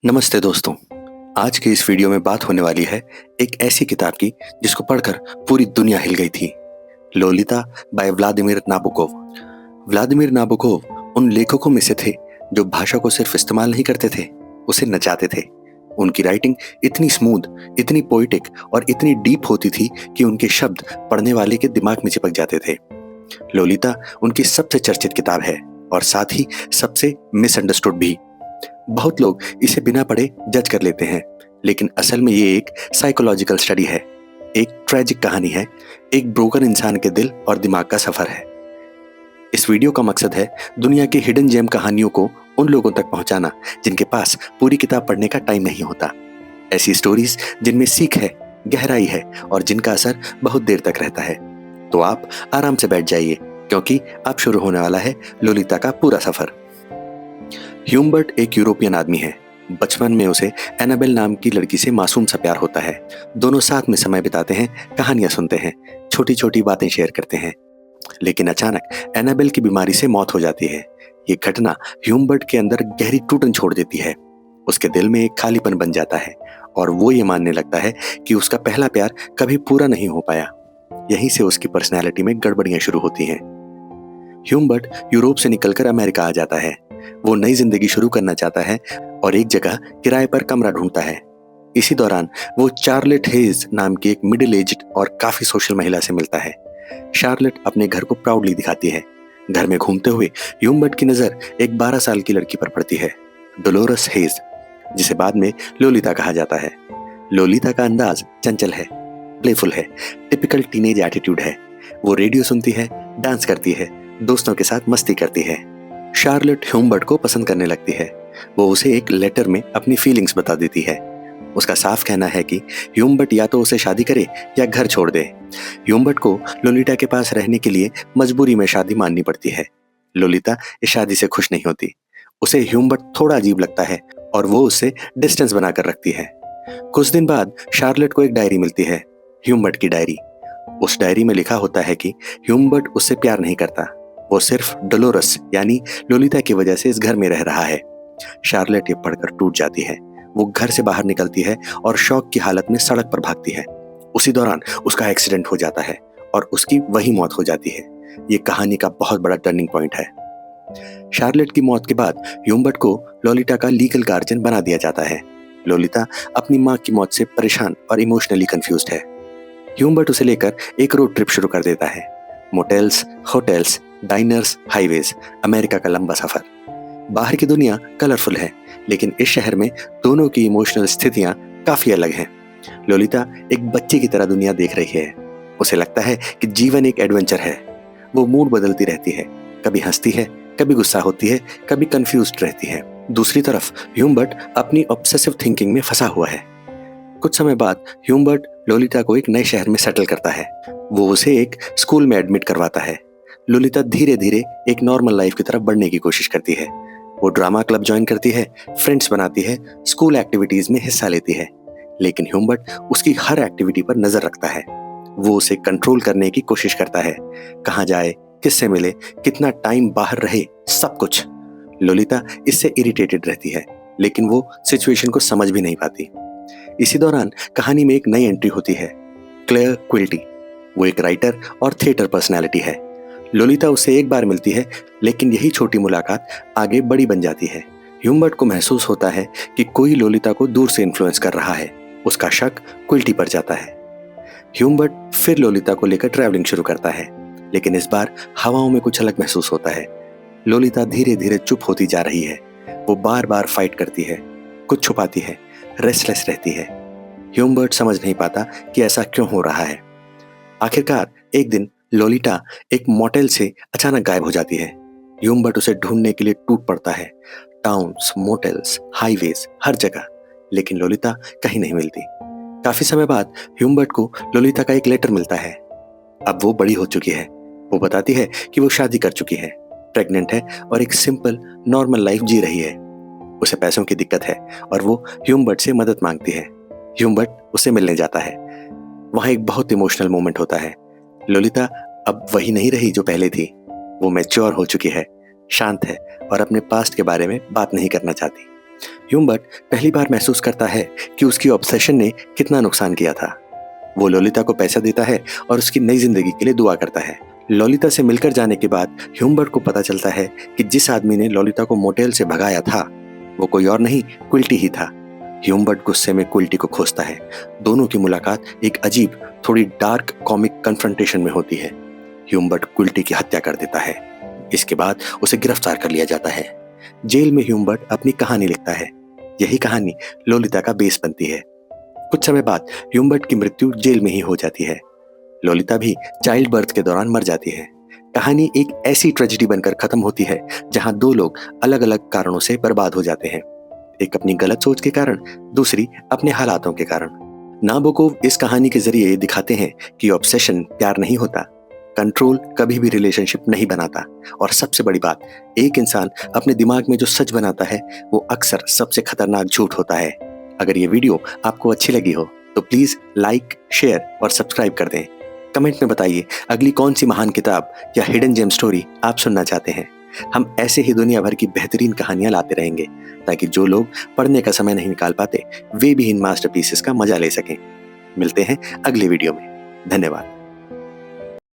नमस्ते दोस्तों। आज की इस वीडियो में बात होने वाली है एक ऐसी किताब की जिसको पढ़कर पूरी दुनिया हिल गई थी। Lolita by Vladimir Nabokov. Vladimir Nabokov उन लेखकों में से थे जो भाषा को सिर्फ इस्तेमाल नहीं करते थे, उसे नचाते थे। उनकी राइटिंग इतनी स्मूथ, इतनी पोइटिक और इतनी डीप होती थी कि उनके शब्द पढ़ने वाले के दिमाग में चिपक जाते थे। लोलिता उनकी सबसे चर्चित किताब है और साथ ही सबसे मिसअंडरस्टूड भी। बहुत लोग इसे बिना पढ़े जज कर लेते हैं, लेकिन असल में ये एक साइकोलॉजिकल स्टडी है, एक ट्रेजिक कहानी है, एक ब्रोकन इंसान के दिल और दिमाग का सफर है। इस वीडियो का मकसद है दुनिया की हिडन जेम कहानियों को उन लोगों तक पहुंचाना जिनके पास पूरी किताब पढ़ने का टाइम नहीं होता। ऐसी स्टोरीज जिनमें सीख है, गहराई है और जिनका असर बहुत देर तक रहता है। तो आप आराम से बैठ जाइए, क्योंकि अब शुरू होने वाला है लोलिता का पूरा सफर। ह्यूम्बर्ट एक यूरोपियन आदमी है। बचपन में उसे एनाबेल नाम की लड़की से मासूम सा प्यार होता है। दोनों साथ में समय बिताते हैं, कहानियां सुनते हैं, छोटी छोटी बातें शेयर करते हैं। लेकिन अचानक एनाबेल की बीमारी से मौत हो जाती है। ये घटना ह्यूम्बर्ट के अंदर गहरी टूटन छोड़ देती है। उसके दिल में एक खालीपन बन जाता है और वो ये मानने लगता है कि उसका पहला प्यार कभी पूरा नहीं हो पाया। यहीं से उसकी पर्सनैलिटी में गड़बड़ियां शुरू होती हैं। ह्यूम्बर्ट यूरोप से निकलकर अमेरिका आ जाता है। वो नई जिंदगी शुरू करना चाहता है और एक जगह किराए पर कमरा ढूंढता है। इसी दौरान वो चार्लेट हेज नाम की एक मिडिल एज्ड और काफी सोशल महिला से मिलता है। शार्लेट अपने घर को प्राउडली दिखाती है। घर में घूमते हुए ह्यूम्बर्ट की नजर एक 12 साल की लड़की पर पड़ती है, डोलोरस हेज, जिसे बाद में लोलिता कहा जाता है। लोलिता का अंदाज चंचल है, प्लेफुल है, टिपिकल टीनेज एटीट्यूड है। वो रेडियो सुनती है, डांस करती है, दोस्तों के साथ मस्ती करती है। शार्लेट ह्यूम्बर्ट को पसंद करने लगती है। वो उसे एक लेटर में अपनी फीलिंग्स बता देती है। उसका साफ कहना है कि ह्यूम्बर्ट या तो उसे शादी करे या घर छोड़ दे। ह्यूम्बर्ट को लोलिता के पास रहने के लिए मजबूरी में शादी माननी पड़ती है। लोलिता इस शादी से खुश नहीं होती। उसे ह्यूम्बर्ट थोड़ा अजीब लगता है और वो उससे डिस्टेंस बनाकर रखती है। कुछ दिन बाद शार्लेट को एक डायरी मिलती है, ह्यूम्बर्ट की डायरी। उस डायरी में लिखा होता है कि ह्यूम्बर्ट उससे प्यार नहीं करता, वो सिर्फ डोलोरस यानी लोलिता की वजह से इस घर में रह रहा है। शार्लेट ये पढ़कर टूट जाती है। वो घर से बाहर निकलती है और शौक की हालत में सड़क पर भागती है। उसी दौरान उसका एक्सीडेंट हो जाता है और उसकी वही मौत हो जाती है। ये कहानी का बहुत बड़ा टर्निंग पॉइंट है। शार्लेट की मौत के बाद ह्यूम्बर्ट को लोलिता का लीगल गार्जियन बना दिया जाता है। लोलिता अपनी माँ की मौत से परेशान और इमोशनली कंफ्यूज्ड है। ह्यूम्बर्ट उसे लेकर एक रोड ट्रिप शुरू कर देता है। Motels, hotels, diners, highways, America का लंबा सफर। बाहर की दुनिया कलरफुल है, लेकिन इस शहर में दोनों की इमोशनल स्थितियां काफी अलग हैं। लोलिता एक बच्चे की तरह दुनिया देख रही है। उसे लगता है कि जीवन एक एडवेंचर है। वो मूड बदलती रहती है, कभी हंसती है, कभी गुस्सा होती है, कभी कंफ्यूज्ड रहती है। दूसरी तरफ ह्यूम्बर्ट अपनी ऑब्सेसिव थिंकिंग में फंसा हुआ है। कुछ समय बाद ह्यूम्बर्ट लोलिता को एक नए शहर में सेटल करता है। वो उसे एक स्कूल में एडमिट करवाता है। लोलिता धीरे धीरे एक नॉर्मल लाइफ की तरफ बढ़ने की कोशिश करती है। वो ड्रामा क्लब ज्वाइन करती है, फ्रेंड्स बनाती है, स्कूल एक्टिविटीज में हिस्सा लेती है। लेकिन ह्यूम्बर्ट उसकी हर एक्टिविटी पर नजर रखता है। वो उसे कंट्रोल करने की कोशिश करता है, कहाँ जाए, किससे मिले, कितना टाइम बाहर रहे, सब कुछ। लोलिता इससे इरिटेटेड रहती है, लेकिन वो सिचुएशन को समझ भी नहीं पाती। इसी दौरान कहानी में एक नई एंट्री होती है, क्लेयर क्विल्टी। वो एक राइटर और थिएटर पर्सनैलिटी है। लोलिता उससे एक बार मिलती है, लेकिन यही छोटी मुलाकात आगे बड़ी बन जाती है। ह्यूम्बर्ट को महसूस होता है कि कोई लोलिता को दूर से इन्फ्लुएंस कर रहा है। उसका शक क्विल्टी पर जाता है। ह्यूम्बर्ट फिर लोलिता को लेकर ट्रैवलिंग शुरू करता है, लेकिन इस बार हवाओं में कुछ अलग महसूस होता है। लोलिता धीरे धीरे चुप होती जा रही है। वो बार बार फाइट करती है, कुछ छुपाती है, रेस्टलेस रहती है। ह्यूम्बर्ट समझ नहीं पाता कि ऐसा क्यों हो रहा है। आखिरकार एक दिन लोलिता एक मोटेल से अचानक गायब हो जाती है। ह्यूम्बर्ट उसे ढूंढने के लिए टूट पड़ता है, टाउन्स, मोटेल्स, हाईवेज, हर जगह, लेकिन लोलिता कहीं नहीं मिलती। काफी समय बाद ह्यूम्बर्ट को लोलिता का एक लेटर मिलता है। अब वो बड़ी हो चुकी है। वो बताती है कि वो शादी कर चुकी है, प्रेग्नेंट है और एक सिंपल नॉर्मल लाइफ जी रही है। उसे पैसों की दिक्कत है और वो ह्यूम्बर्ट से मदद मांगती है। ह्यूम्बर्ट उससे मिलने जाता है। वहां एक बहुत इमोशनल मोमेंट होता है। लोलिता अब वही नहीं रही जो पहले थी। वो मैच्योर हो चुकी है, शांत है और अपने पास्ट के बारे में बात नहीं करना चाहती। ह्यूम्बर्ट पहली बार महसूस करता है कि उसकी ऑब्सेशन ने कितना नुकसान किया था। वो लोलिता को पैसा देता है और उसकी नई जिंदगी के लिए दुआ करता है। लोलिता से मिलकर जाने के बाद ह्यूम्बर्ट को पता चलता है कि जिस आदमी ने लोलिता को मोटेल से भगाया था वो कोई और नहीं, क्विल्टी ही था। ह्यूम्बर्ट गुस्से में क्विल्टी को खोजता है। दोनों की मुलाकात एक अजीब, थोड़ी डार्क कॉमिक कन्फ्रंटेशन में होती है। ह्यूम्बर्ट क्विल्टी की हत्या कर देता है। इसके बाद उसे गिरफ्तार कर लिया जाता है। जेल में ह्यूम्बर्ट अपनी कहानी लिखता है। यही कहानी लोलिता का बेस बनती है। कुछ समय बाद ह्यूम्बर्ट की मृत्यु जेल में ही हो जाती है। लोलिता भी चाइल्ड बर्थ के दौरान मर जाती है। कहानी एक ऐसी ट्रेजेडी बनकर खत्म होती है जहां दो लोग अलग अलग कारणों से बर्बाद हो जाते हैं। एक अपनी गलत सोच के कारण, दूसरी अपने हालातों के कारण। नाबोकोव इस कहानी के जरिए ये दिखाते हैं कि ऑब्सेशन प्यार नहीं होता, कंट्रोल कभी भी रिलेशनशिप नहीं बनाता, और सबसे बड़ी बात, एक इंसान अपने दिमाग में जो सच बनाता है वो अक्सर सबसे खतरनाक झूठ होता है। अगर ये वीडियो आपको अच्छी लगी हो तो प्लीज लाइक, शेयर और सब्सक्राइब कर दें। कमेंट में बताइए अगली कौन सी महान किताब या हिडन जेम स्टोरी आप सुनना चाहते हैं। हम ऐसे ही दुनिया भर की बेहतरीन कहानियां लाते रहेंगे ताकि जो लोग पढ़ने का समय नहीं निकाल पाते वे भी इन मास्टरपीसेस का मजा ले सकें। मिलते हैं अगले वीडियो में। धन्यवाद।